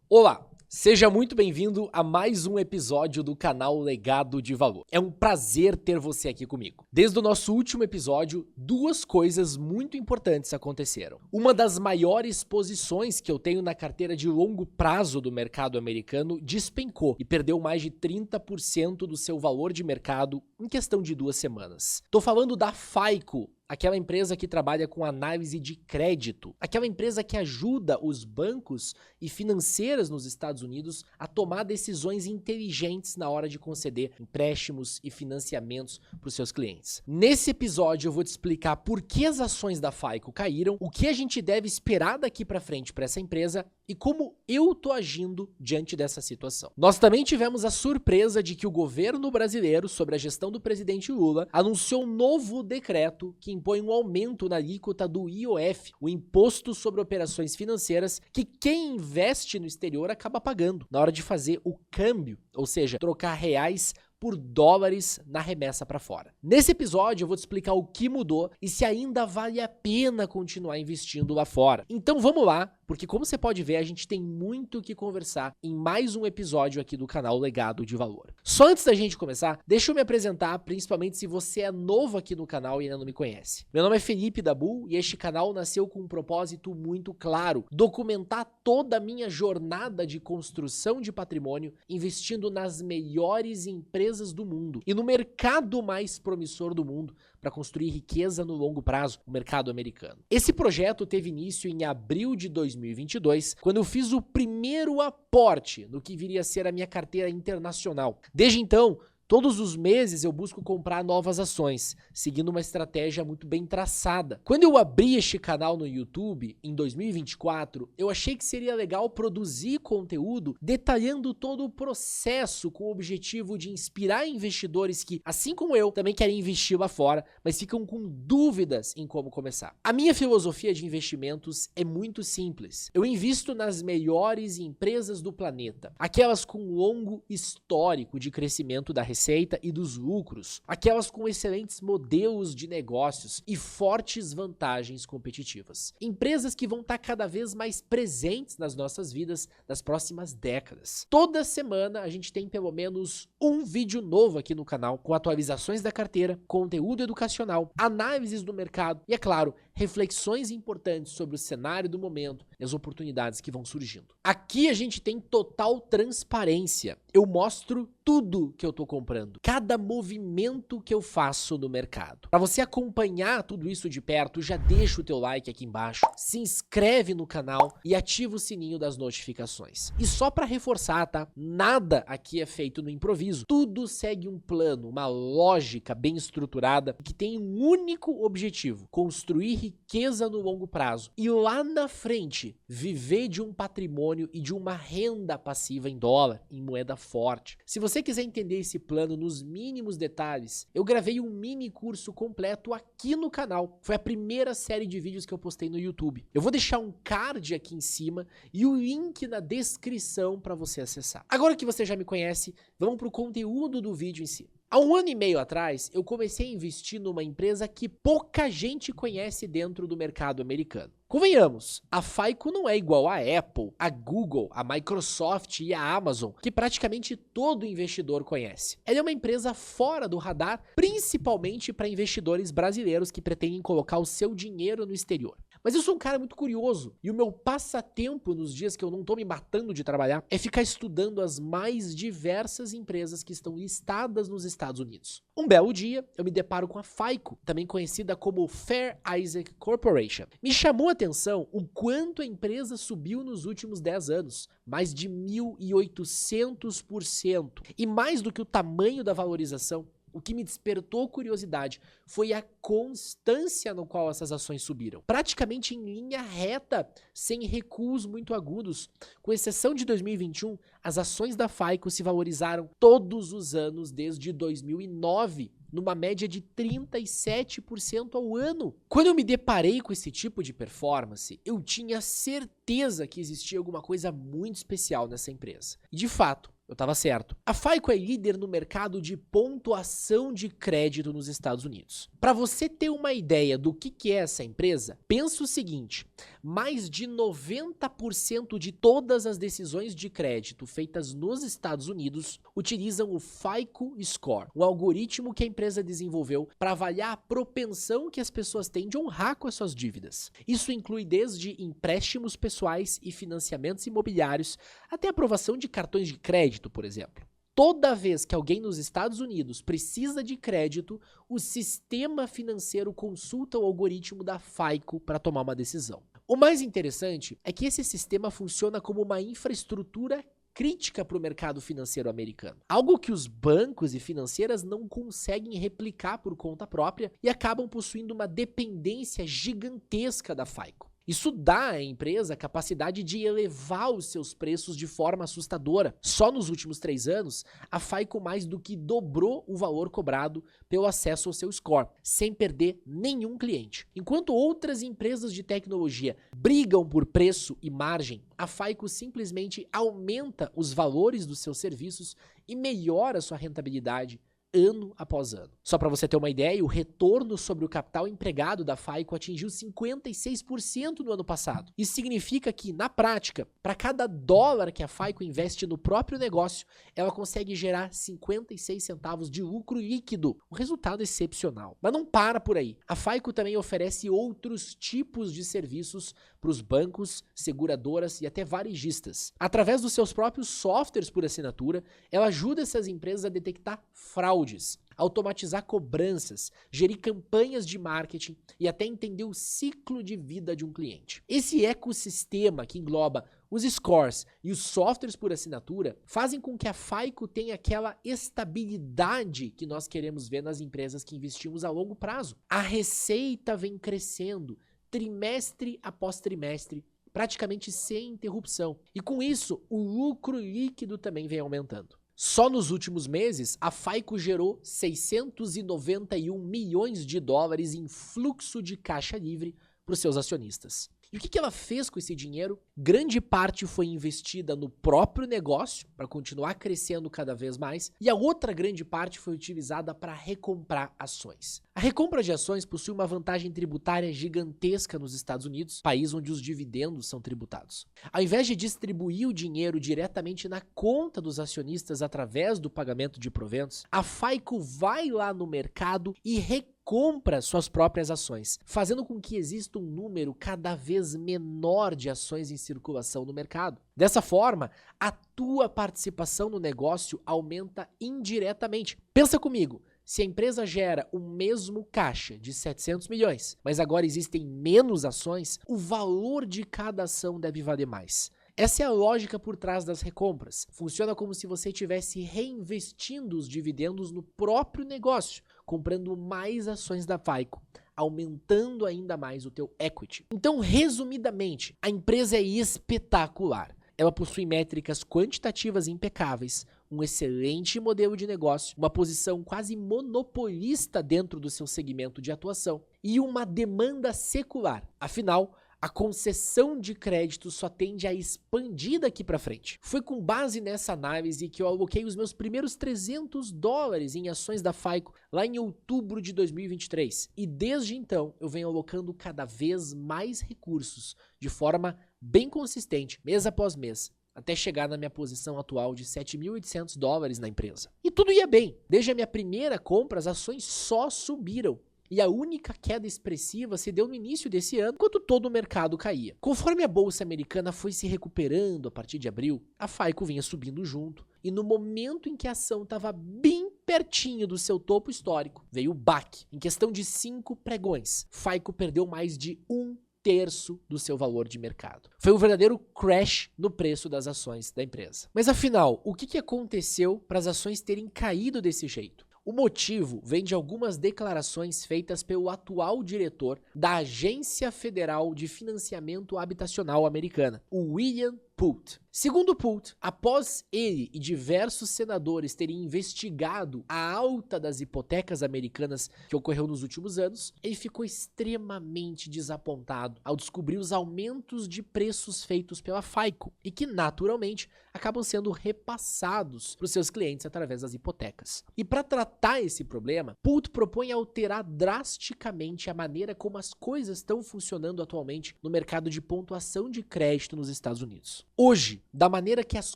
Olá, seja muito bem-vindo a mais um episódio do canal Legado de Valor. É um prazer ter você aqui comigo. Desde o nosso último episódio, duas coisas muito importantes aconteceram. Uma das maiores posições que eu tenho na carteira de longo prazo do mercado americano despencou e perdeu mais de 30% do seu valor de mercado em questão de 2 semanas. Tô falando da FICO, aquela empresa que trabalha com análise de crédito, aquela empresa que ajuda os bancos e financeiras nos Estados Unidos a tomar decisões inteligentes na hora de conceder empréstimos e financiamentos para os seus clientes. Nesse episódio eu vou te explicar por que as ações da FICO caíram, o que a gente deve esperar daqui para frente para essa empresa e como eu tô agindo diante dessa situação. Nós também tivemos a surpresa de que o governo brasileiro, sob a gestão do presidente Lula, anunciou um novo decreto que impõe um aumento na alíquota do IOF, o Imposto sobre Operações Financeiras, que quem investe no exterior acaba pagando na hora de fazer o câmbio, ou seja, trocar reais por dólares na remessa para fora. Nesse episódio eu vou te explicar o que mudou e se ainda vale a pena continuar investindo lá fora. Então vamos lá, porque como você pode ver, a gente tem muito o que conversar em mais um episódio aqui do canal Legado de Valor. Só antes da gente começar, deixa eu me apresentar, principalmente se você é novo aqui no canal e ainda não me conhece. Meu nome é Felipe Dabu e este canal nasceu com um propósito muito claro: documentar toda a minha jornada de construção de patrimônio, investindo nas melhores empresas do mundo e no mercado mais promissor do mundo para construir riqueza no longo prazo, o mercado americano. Esse projeto teve início em abril de 2022, quando eu fiz o primeiro aporte no que viria a ser a minha carteira internacional. Desde então, todos os meses eu busco comprar novas ações, seguindo uma estratégia muito bem traçada. Quando eu abri este canal no YouTube, em 2024, eu achei que seria legal produzir conteúdo detalhando todo o processo com o objetivo de inspirar investidores que, assim como eu, também querem investir lá fora, mas ficam com dúvidas em como começar. A minha filosofia de investimentos é muito simples. Eu invisto nas melhores empresas do planeta, aquelas com longo histórico de crescimento da receita e dos lucros, aquelas com excelentes modelos de negócios e fortes vantagens competitivas. Empresas que vão estar cada vez mais presentes nas nossas vidas nas próximas décadas. Toda semana a gente tem pelo menos um vídeo novo aqui no canal, com atualizações da carteira, conteúdo educacional, análises do mercado e, é claro, reflexões importantes sobre o cenário do momento e as oportunidades que vão surgindo. Aqui a gente tem total transparência. Eu mostro tudo que eu tô comprando, cada movimento que eu faço no mercado. Para você acompanhar tudo isso de perto, já deixa o teu like aqui embaixo, se inscreve no canal e ativa o sininho das notificações. E só para reforçar, tá? Nada aqui é feito no improviso. Tudo segue um plano, uma lógica bem estruturada que tem um único objetivo: construir riqueza no longo prazo e lá na frente viver de um patrimônio e de uma renda passiva em dólar, em moeda forte. Se você quiser entender esse plano nos mínimos detalhes, eu gravei um mini curso completo aqui no canal. Foi a primeira série de vídeos que eu postei no YouTube. Eu vou deixar um card aqui em cima e o link na descrição para você acessar. Agora que você já me conhece, vamos para o conteúdo do vídeo em si. Há 1 ano e meio atrás, eu comecei a investir numa empresa que pouca gente conhece dentro do mercado americano. Convenhamos, a FICO não é igual a Apple, a Google, a Microsoft e a Amazon, que praticamente todo investidor conhece. Ela é uma empresa fora do radar, principalmente para investidores brasileiros que pretendem colocar o seu dinheiro no exterior. Mas eu sou um cara muito curioso e o meu passatempo nos dias que eu não tô me matando de trabalhar é ficar estudando as mais diversas empresas que estão listadas nos Estados Unidos. Um belo dia, eu me deparo com a FICO, também conhecida como Fair Isaac Corporation. Me chamou a atenção o quanto a empresa subiu nos últimos 10 anos, mais de 1.800%. E mais do que o tamanho da valorização, o que me despertou curiosidade foi a constância no qual essas ações subiram. Praticamente em linha reta, sem recuos muito agudos. Com exceção de 2021, as ações da FICO se valorizaram todos os anos desde 2009, numa média de 37% ao ano. Quando eu me deparei com esse tipo de performance, eu tinha certeza que existia alguma coisa muito especial nessa empresa. E de fato, eu estava certo. A FICO é líder no mercado de pontuação de crédito nos Estados Unidos. Para você ter uma ideia do que é essa empresa, pensa o seguinte: mais de 90% de todas as decisões de crédito feitas nos Estados Unidos utilizam o FICO Score, um algoritmo que a empresa desenvolveu para avaliar a propensão que as pessoas têm de honrar com as suas dívidas. Isso inclui desde empréstimos pessoais e financiamentos imobiliários até aprovação de cartões de crédito, por exemplo. Toda vez que alguém nos Estados Unidos precisa de crédito, o sistema financeiro consulta o algoritmo da FICO para tomar uma decisão. O mais interessante é que esse sistema funciona como uma infraestrutura crítica para o mercado financeiro americano. Algo que os bancos e financeiras não conseguem replicar por conta própria e acabam possuindo uma dependência gigantesca da FICO. Isso dá à empresa a capacidade de elevar os seus preços de forma assustadora. Só nos últimos 3 anos, a FICO mais do que dobrou o valor cobrado pelo acesso ao seu score, sem perder nenhum cliente. Enquanto outras empresas de tecnologia brigam por preço e margem, a FICO simplesmente aumenta os valores dos seus serviços e melhora sua rentabilidade ano após ano. Só para você ter uma ideia, o retorno sobre o capital empregado da FICO atingiu 56% no ano passado. Isso significa que, na prática, para cada dólar que a FICO investe no próprio negócio, ela consegue gerar 56 centavos de lucro líquido. Um resultado excepcional. Mas não para por aí. A FICO também oferece outros tipos de serviços para os bancos, seguradoras e até varejistas. Através dos seus próprios softwares por assinatura, ela ajuda essas empresas a detectar fraudes, automatizar cobranças, gerir campanhas de marketing e até entender o ciclo de vida de um cliente. Esse ecossistema que engloba os scores e os softwares por assinatura fazem com que a FICO tenha aquela estabilidade que nós queremos ver nas empresas que investimos a longo prazo. A receita vem crescendo trimestre após trimestre, praticamente sem interrupção. E com isso, o lucro líquido também vem aumentando. Só nos últimos meses, a FICO gerou 691 milhões de dólares em fluxo de caixa livre para os seus acionistas. E o que ela fez com esse dinheiro? Grande parte foi investida no próprio negócio, para continuar crescendo cada vez mais, e a outra grande parte foi utilizada para recomprar ações. A recompra de ações possui uma vantagem tributária gigantesca nos Estados Unidos, país onde os dividendos são tributados. Ao invés de distribuir o dinheiro diretamente na conta dos acionistas através do pagamento de proventos, a FICO vai lá no mercado e recompra suas próprias ações, fazendo com que exista um número cada vez menor de ações em circulação no mercado. Dessa forma, a tua participação no negócio aumenta indiretamente. Pensa comigo, se a empresa gera o mesmo caixa de 700 milhões, mas agora existem menos ações, o valor de cada ação deve valer mais. Essa é a lógica por trás das recompras. Funciona como se você estivesse reinvestindo os dividendos no próprio negócio, comprando mais ações da FICO, aumentando ainda mais o teu equity. Então, resumidamente, a empresa é espetacular. Ela possui métricas quantitativas impecáveis, um excelente modelo de negócio, uma posição quase monopolista dentro do seu segmento de atuação e uma demanda secular. Afinal, a concessão de crédito só tende a expandir daqui para frente. Foi com base nessa análise que eu aloquei os meus primeiros $300 em ações da FICO lá em outubro de 2023. E desde então eu venho alocando cada vez mais recursos de forma bem consistente, mês após mês, até chegar na minha posição atual de $7.800 na empresa. E tudo ia bem. Desde a minha primeira compra, as ações só subiram. E a única queda expressiva se deu no início desse ano, enquanto todo o mercado caía. Conforme a bolsa americana foi se recuperando a partir de abril, a FICO vinha subindo junto. E no momento em que a ação estava bem pertinho do seu topo histórico, veio o baque. Em questão de 5 pregões, FICO perdeu mais de 1/3 do seu valor de mercado. Foi um verdadeiro crash no preço das ações da empresa. Mas afinal, o que aconteceu para as ações terem caído desse jeito? O motivo vem de algumas declarações feitas pelo atual diretor da Agência Federal de Financiamento Habitacional Americana, o William Poult. Segundo Pult, após ele e diversos senadores terem investigado a alta das hipotecas americanas que ocorreu nos últimos anos, ele ficou extremamente desapontado ao descobrir os aumentos de preços feitos pela FICO e que, naturalmente, acabam sendo repassados para os seus clientes através das hipotecas. E para tratar esse problema, Pult propõe alterar drasticamente a maneira como as coisas estão funcionando atualmente no mercado de pontuação de crédito nos Estados Unidos. Hoje, da maneira que as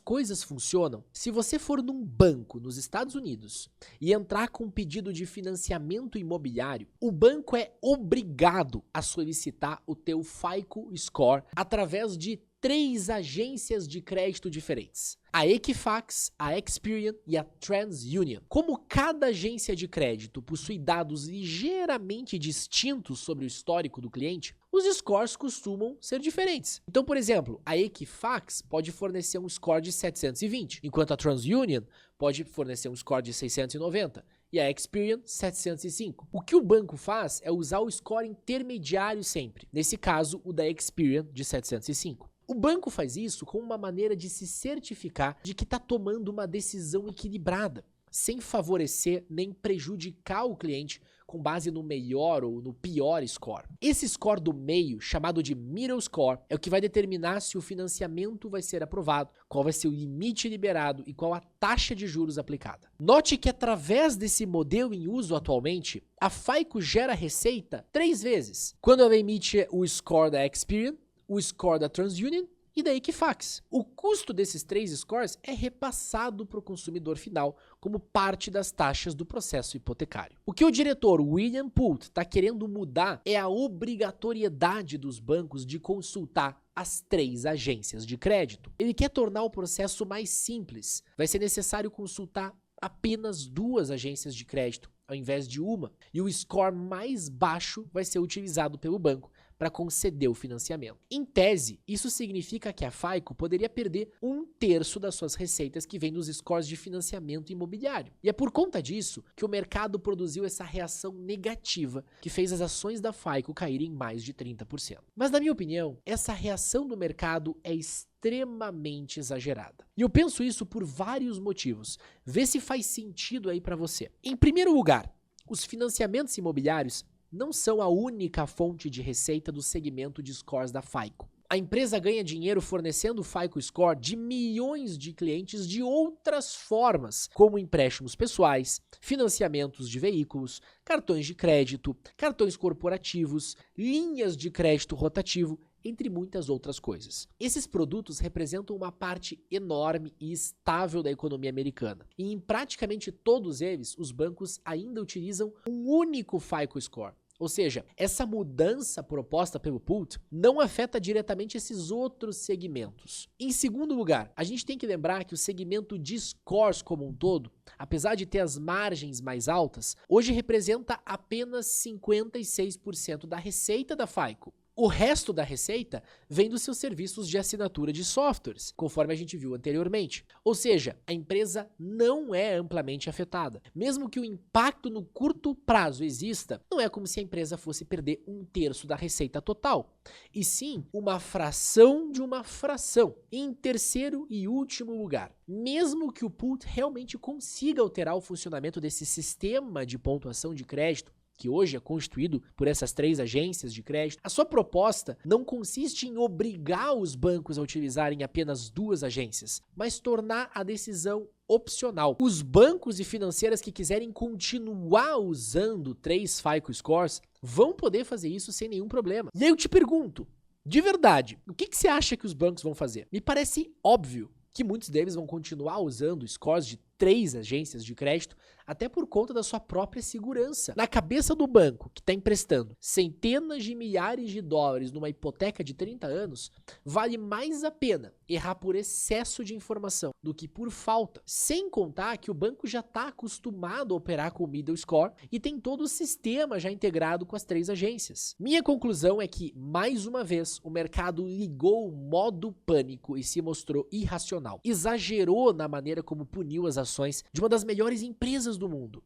coisas funcionam, se você for num banco nos Estados Unidos e entrar com um pedido de financiamento imobiliário, o banco é obrigado a solicitar o teu FICO Score através de 3 agências de crédito diferentes: a Equifax, a Experian e a TransUnion. Como cada agência de crédito possui dados ligeiramente distintos sobre o histórico do cliente, os scores costumam ser diferentes. Então, por exemplo, a Equifax pode fornecer um score de 720, enquanto a TransUnion pode fornecer um score de 690. E a Experian 705. O que o banco faz é usar o score intermediário sempre, nesse caso o da Experian de 705. O banco faz isso como uma maneira de se certificar de que está tomando uma decisão equilibrada, sem favorecer nem prejudicar o cliente com base no melhor ou no pior score. Esse score do meio, chamado de middle score, é o que vai determinar se o financiamento vai ser aprovado, qual vai ser o limite liberado e qual a taxa de juros aplicada. Note que através desse modelo em uso atualmente, a FICO gera receita 3 vezes, quando ela emite o score da Experian, o score da TransUnion e da Equifax. O custo desses 3 scores é repassado para o consumidor final como parte das taxas do processo hipotecário. O que o diretor William Pult está querendo mudar é a obrigatoriedade dos bancos de consultar as 3 agências de crédito. Ele quer tornar o processo mais simples. Vai ser necessário consultar apenas 2 agências de crédito ao invés de uma, e o score mais baixo vai ser utilizado pelo banco para conceder o financiamento. Em tese, isso significa que a FICO poderia perder 1/3 das suas receitas que vem dos scores de financiamento imobiliário. E é por conta disso que o mercado produziu essa reação negativa que fez as ações da FICO caírem mais de 30%. Mas na minha opinião, essa reação do mercado é extremamente exagerada. E eu penso isso por vários motivos. Vê se faz sentido aí para você. Em primeiro lugar, os financiamentos imobiliários não são a única fonte de receita do segmento de scores da FICO. A empresa ganha dinheiro fornecendo o FICO Score de milhões de clientes de outras formas, como empréstimos pessoais, financiamentos de veículos, cartões de crédito, cartões corporativos, linhas de crédito rotativo, entre muitas outras coisas. Esses produtos representam uma parte enorme e estável da economia americana. E em praticamente todos eles, os bancos ainda utilizam um único FICO Score. Ou seja, essa mudança proposta pelo Pult não afeta diretamente esses outros segmentos. Em segundo lugar, a gente tem que lembrar que o segmento de scores como um todo, apesar de ter as margens mais altas, hoje representa apenas 56% da receita da FICO. O resto da receita vem dos seus serviços de assinatura de softwares, conforme a gente viu anteriormente. Ou seja, a empresa não é amplamente afetada. Mesmo que o impacto no curto prazo exista, não é como se a empresa fosse perder 1/3 da receita total, e sim uma fração de uma fração. Em terceiro e último lugar, mesmo que o Pult realmente consiga alterar o funcionamento desse sistema de pontuação de crédito, que hoje é constituído por essas 3 agências de crédito, a sua proposta não consiste em obrigar os bancos a utilizarem apenas 2 agências, mas tornar a decisão opcional. Os bancos e financeiras que quiserem continuar usando 3 FICO Scores vão poder fazer isso sem nenhum problema. E aí eu te pergunto, de verdade, o que você acha que os bancos vão fazer? Me parece óbvio que muitos deles vão continuar usando scores de 3 agências de crédito, até por conta da sua própria segurança. Na cabeça do banco, que está emprestando centenas de milhares de dólares numa hipoteca de 30 anos, vale mais a pena errar por excesso de informação do que por falta. Sem contar que o banco já está acostumado a operar com o middle score e tem todo o sistema já integrado com as 3 agências. Minha conclusão é que, mais uma vez, o mercado ligou o modo pânico e se mostrou irracional. Exagerou na maneira como puniu as ações de uma das melhores empresas do mundo.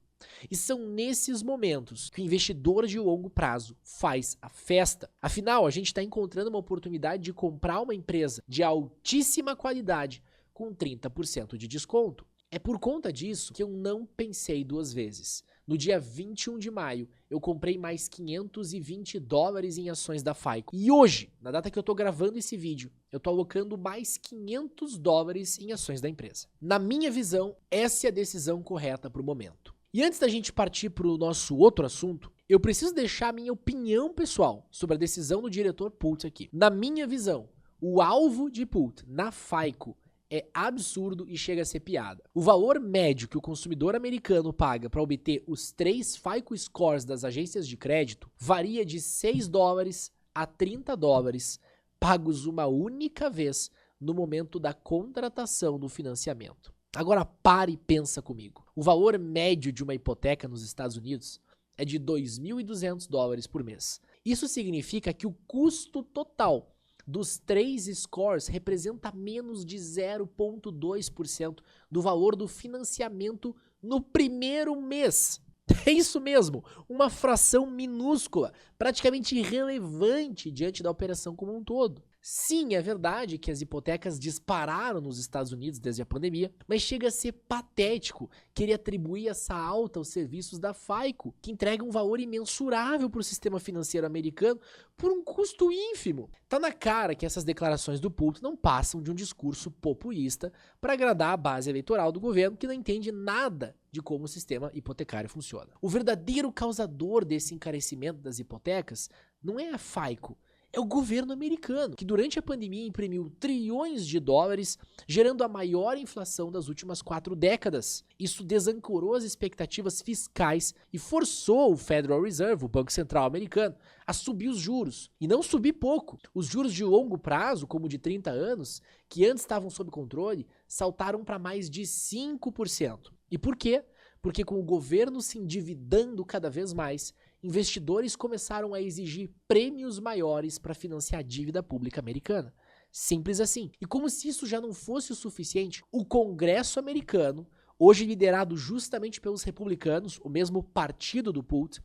E são nesses momentos que o investidor de longo prazo faz a festa. Afinal, a gente está encontrando uma oportunidade de comprar uma empresa de altíssima qualidade com 30% de desconto. É por conta disso que eu não pensei duas vezes. No dia 21 de maio, eu comprei mais $520 em ações da FICO. E hoje, na data que eu estou gravando esse vídeo, eu estou alocando mais $500 em ações da empresa. Na minha visão, essa é a decisão correta para o momento. E antes da gente partir para o nosso outro assunto, eu preciso deixar a minha opinião pessoal sobre a decisão do diretor Pult aqui. Na minha visão, o alvo de Pult na FICO é absurdo e chega a ser piada. O valor médio que o consumidor americano paga para obter os 3 FICO Scores das agências de crédito varia de $6 a $30, pagos uma única vez no momento da contratação do financiamento. Agora pare e pensa comigo. O valor médio de uma hipoteca nos Estados Unidos é de $2.200 por mês. Isso significa que o custo total dos 3 scores representa menos de 0,2% do valor do financiamento no primeiro mês. É isso mesmo, uma fração minúscula, praticamente irrelevante diante da operação como um todo. Sim, é verdade que as hipotecas dispararam nos Estados Unidos desde a pandemia, mas chega a ser patético querer atribuir essa alta aos serviços da FICO, que entrega um valor imensurável para o sistema financeiro americano por um custo ínfimo. Tá na cara que essas declarações do Pult não passam de um discurso populista para agradar a base eleitoral do governo que não entende nada de como o sistema hipotecário funciona. O verdadeiro causador desse encarecimento das hipotecas não é a FICO, é o governo americano, que durante a pandemia imprimiu trilhões de dólares, gerando a maior inflação das últimas 4 décadas. Isso desancorou as expectativas fiscais e forçou o Federal Reserve, o Banco Central americano, a subir os juros. E não subir pouco. Os juros de longo prazo, como de 30 anos, que antes estavam sob controle, saltaram para mais de 5%. E por quê? Porque com o governo se endividando cada vez mais, investidores começaram a exigir prêmios maiores para financiar a dívida pública americana. Simples assim. E como se isso já não fosse o suficiente, o Congresso americano, hoje liderado justamente pelos republicanos, o mesmo partido do Pult,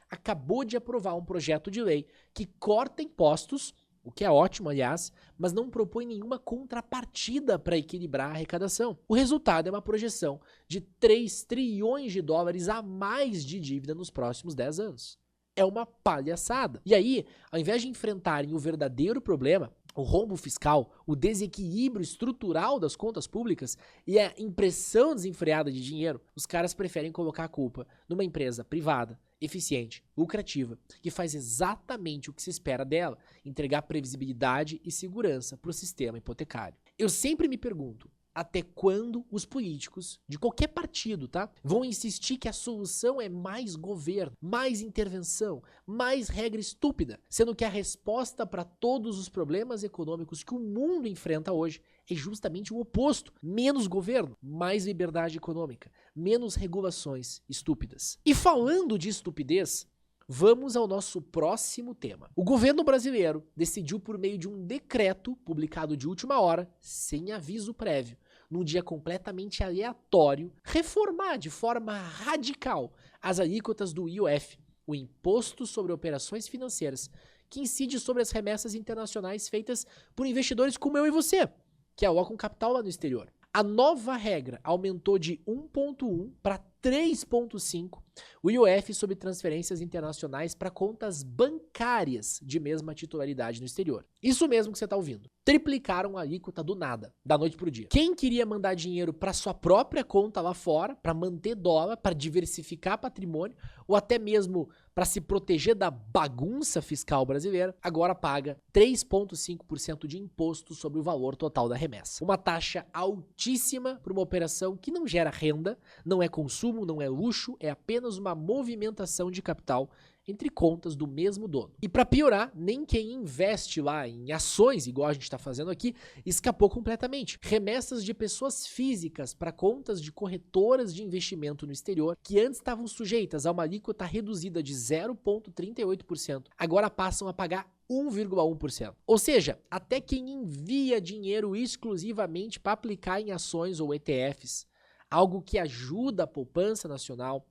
acabou de aprovar um projeto de lei que corta impostos, o que é ótimo, aliás, mas não propõe nenhuma contrapartida para equilibrar a arrecadação. O resultado é uma projeção de 3 trilhões de dólares a mais de dívida nos próximos 10 anos. É uma palhaçada. E aí, ao invés de enfrentarem o verdadeiro problema, o rombo fiscal, o desequilíbrio estrutural das contas públicas e a impressão desenfreada de dinheiro, os caras preferem colocar a culpa numa empresa privada, eficiente, lucrativa, que faz exatamente o que se espera dela, entregar previsibilidade e segurança para o sistema hipotecário. Eu sempre me pergunto, até quando os políticos, de qualquer partido, vão insistir que a solução é mais governo, mais intervenção, mais regra estúpida, sendo que a resposta para todos os problemas econômicos que o mundo enfrenta hoje é justamente o oposto. Menos governo, mais liberdade econômica, menos regulações estúpidas. E falando de estupidez, vamos ao nosso próximo tema. O governo brasileiro decidiu, por meio de um decreto publicado de última hora, sem aviso prévio, num dia completamente aleatório, reformar de forma radical as alíquotas do IOF, o Imposto sobre Operações Financeiras, que incide sobre as remessas internacionais feitas por investidores como eu e você, que alocam capital lá no exterior. A nova regra aumentou de 1,1 para 3,5 o IOF sobre transferências internacionais para contas bancárias de mesma titularidade no exterior. Isso mesmo que você está ouvindo. Triplicaram a alíquota do nada, da noite para o dia. Quem queria mandar dinheiro para sua própria conta lá fora, para manter dólar, para diversificar patrimônio, ou até mesmo para se proteger da bagunça fiscal brasileira, agora paga 3,5% de imposto sobre o valor total da remessa. Uma taxa altíssima para uma operação que não gera renda, não é consumo, não é luxo, é apenas uma movimentação de capital entre contas do mesmo dono. E para piorar, nem quem investe lá em ações, igual a gente está fazendo aqui, escapou completamente. Remessas de pessoas físicas para contas de corretoras de investimento no exterior, que antes estavam sujeitas a uma alíquota reduzida de 0,38%, agora passam a pagar 1,1%. Ou seja, até quem envia dinheiro exclusivamente para aplicar em ações ou ETFs, algo que ajuda a poupança nacional,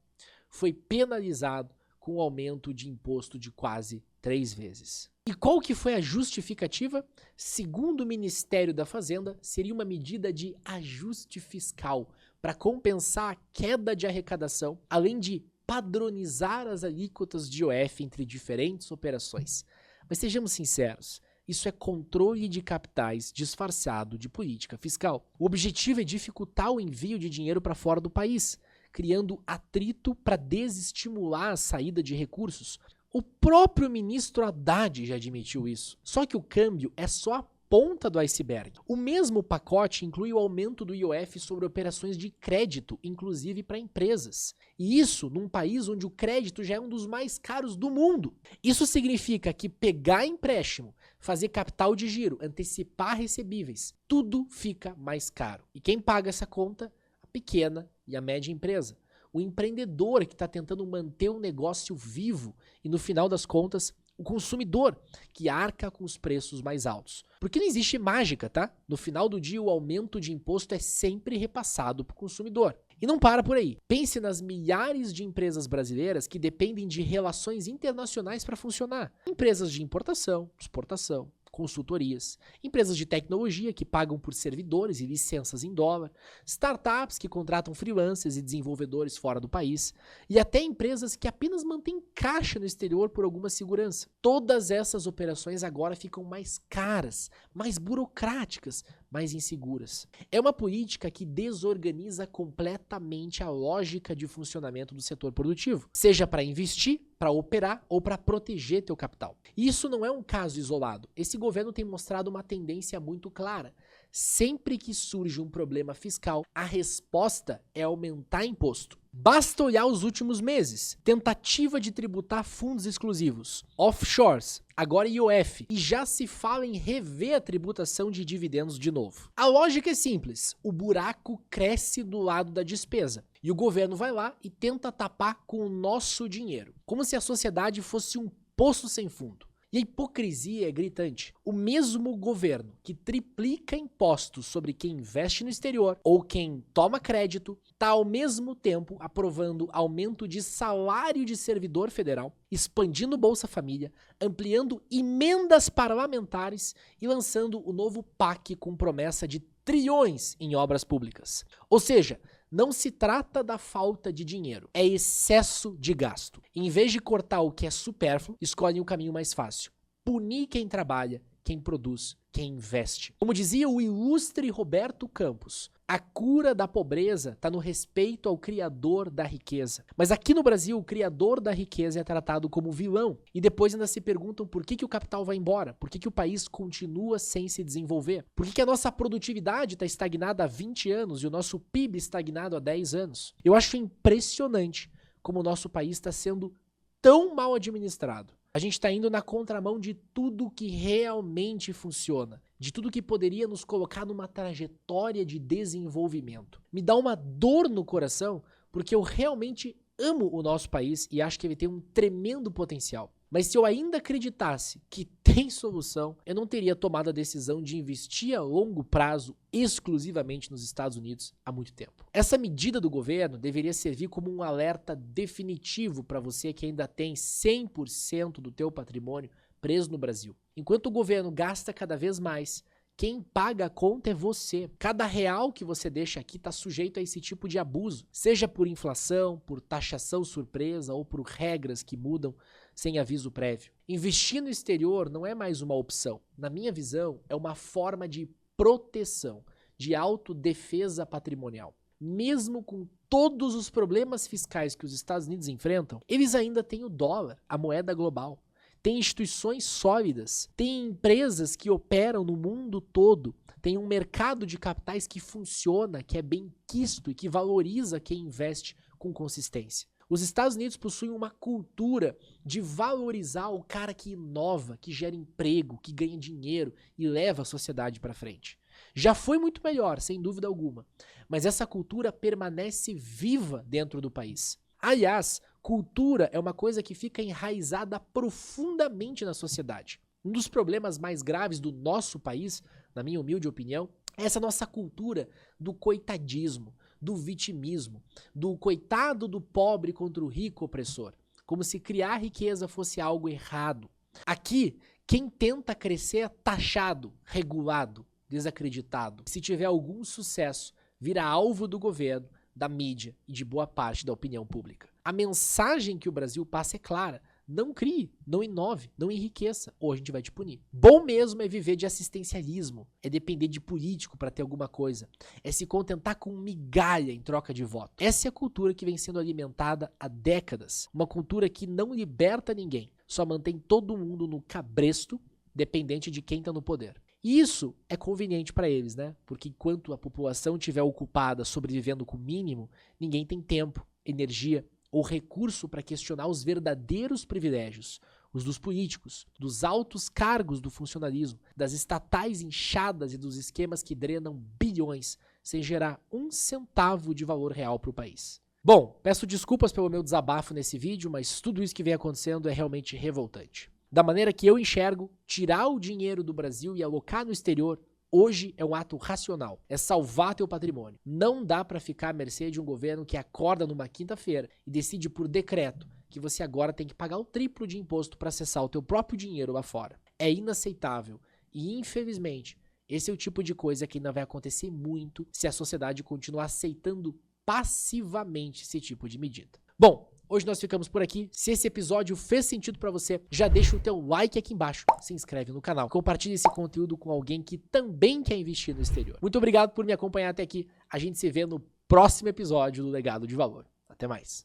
foi penalizado com o aumento de imposto de quase 3 vezes. E qual que foi a justificativa? Segundo o Ministério da Fazenda, seria uma medida de ajuste fiscal para compensar a queda de arrecadação, além de padronizar as alíquotas de IOF entre diferentes operações. Mas sejamos sinceros, isso é controle de capitais disfarçado de política fiscal. O objetivo é dificultar o envio de dinheiro para fora do país, criando atrito para desestimular a saída de recursos. O próprio ministro Haddad já admitiu isso. Só que o câmbio é só a ponta do iceberg. O mesmo pacote inclui o aumento do IOF sobre operações de crédito, inclusive para empresas. E isso num país onde o crédito já é um dos mais caros do mundo. Isso significa que pegar empréstimo, fazer capital de giro, antecipar recebíveis, tudo fica mais caro. E quem paga essa conta? A pequena e a média empresa. O empreendedor que está tentando manter o negócio vivo e, no final das contas, o consumidor que arca com os preços mais altos. Porque não existe mágica, tá? No final do dia, o aumento de imposto é sempre repassado para o consumidor. E não para por aí. Pense nas milhares de empresas brasileiras que dependem de relações internacionais para funcionar. Empresas de importação, exportação, consultorias, empresas de tecnologia que pagam por servidores e licenças em dólar, startups que contratam freelancers e desenvolvedores fora do país, e até empresas que apenas mantêm caixa no exterior por alguma segurança. Todas essas operações agora ficam mais caras, mais burocráticas, mais inseguras. É uma política que desorganiza completamente a lógica de funcionamento do setor produtivo, seja para investir, para operar ou para proteger teu capital. E isso não é um caso isolado. Esse governo tem mostrado uma tendência muito clara. Sempre que surge um problema fiscal, a resposta é aumentar imposto. Basta olhar os últimos meses. Tentativa de tributar fundos exclusivos, offshores, agora IOF, e já se fala em rever a tributação de dividendos de novo. A lógica é simples, o buraco cresce do lado da despesa. E o governo vai lá e tenta tapar com o nosso dinheiro, como se a sociedade fosse um poço sem fundo. E a hipocrisia é gritante. O mesmo governo que triplica impostos sobre quem investe no exterior ou quem toma crédito, está ao mesmo tempo aprovando aumento de salário de servidor federal, expandindo Bolsa Família, ampliando emendas parlamentares e lançando o novo PAC com promessa de trilhões em obras públicas. Ou seja, não se trata da falta de dinheiro, é excesso de gasto. Em vez de cortar o que é supérfluo, escolhem o caminho mais fácil. Punir quem trabalha, quem produz, quem investe. Como dizia o ilustre Roberto Campos, a cura da pobreza está no respeito ao criador da riqueza. Mas aqui no Brasil, o criador da riqueza é tratado como vilão. E depois ainda se perguntam por que o capital vai embora, por que o país continua sem se desenvolver, por que a nossa produtividade está estagnada há 20 anos e o nosso PIB estagnado há 10 anos. Eu acho impressionante como o nosso país está sendo tão mal administrado. A gente está indo na contramão de tudo que realmente funciona, de tudo que poderia nos colocar numa trajetória de desenvolvimento. Me dá uma dor no coração, porque eu realmente amo o nosso país e acho que ele tem um tremendo potencial. Mas se eu ainda acreditasse que tem solução, eu não teria tomado a decisão de investir a longo prazo exclusivamente nos Estados Unidos há muito tempo. Essa medida do governo deveria servir como um alerta definitivo para você que ainda tem 100% do teu patrimônio preso no Brasil. Enquanto o governo gasta cada vez mais, quem paga a conta é você. Cada real que você deixa aqui está sujeito a esse tipo de abuso, seja por inflação, por taxação surpresa ou por regras que mudam sem aviso prévio. Investir no exterior não é mais uma opção. Na minha visão, é uma forma de proteção, de autodefesa patrimonial. Mesmo com todos os problemas fiscais que os Estados Unidos enfrentam, eles ainda têm o dólar, a moeda global. Tem instituições sólidas, tem empresas que operam no mundo todo, tem um mercado de capitais que funciona, que é bem quisto e que valoriza quem investe com consistência. Os Estados Unidos possuem uma cultura de valorizar o cara que inova, que gera emprego, que ganha dinheiro e leva a sociedade para frente. Já foi muito melhor, sem dúvida alguma, mas essa cultura permanece viva dentro do país. Aliás, cultura é uma coisa que fica enraizada profundamente na sociedade. Um dos problemas mais graves do nosso país, na minha humilde opinião, Essa nossa cultura do coitadismo, do vitimismo, do coitado do pobre contra o rico opressor, como se criar riqueza fosse algo errado. Aqui, quem tenta crescer é taxado, regulado, desacreditado. Se tiver algum sucesso, vira alvo do governo, da mídia e de boa parte da opinião pública. A mensagem que o Brasil passa é clara: não crie, não inove, não enriqueça, ou a gente vai te punir. Bom mesmo é viver de assistencialismo, é depender de político para ter alguma coisa, é se contentar com migalha em troca de voto. Essa é a cultura que vem sendo alimentada há décadas, uma cultura que não liberta ninguém, só mantém todo mundo no cabresto, dependente de quem está no poder. E isso é conveniente para eles, né? Porque enquanto a população estiver ocupada sobrevivendo com o mínimo, ninguém tem tempo, energia ou recurso para questionar os verdadeiros privilégios, os dos políticos, dos altos cargos do funcionalismo, das estatais inchadas e dos esquemas que drenam bilhões sem gerar um centavo de valor real para o país. Bom, peço desculpas pelo meu desabafo nesse vídeo, mas tudo isso que vem acontecendo é realmente revoltante. Da maneira que eu enxergo, tirar o dinheiro do Brasil e alocar no exterior hoje é um ato racional, é salvar teu patrimônio. Não dá para ficar à mercê de um governo que acorda numa quinta-feira e decide por decreto que você agora tem que pagar o triplo de imposto para acessar o teu próprio dinheiro lá fora. É inaceitável e, infelizmente, esse é o tipo de coisa que ainda vai acontecer muito se a sociedade continuar aceitando passivamente esse tipo de medida. Bom, hoje nós ficamos por aqui. Se esse episódio fez sentido pra você, já deixa o teu like aqui embaixo, se inscreve no canal, compartilha esse conteúdo com alguém que também quer investir no exterior. Muito obrigado por me acompanhar até aqui. A gente se vê no próximo episódio do Legado de Valor. Até mais.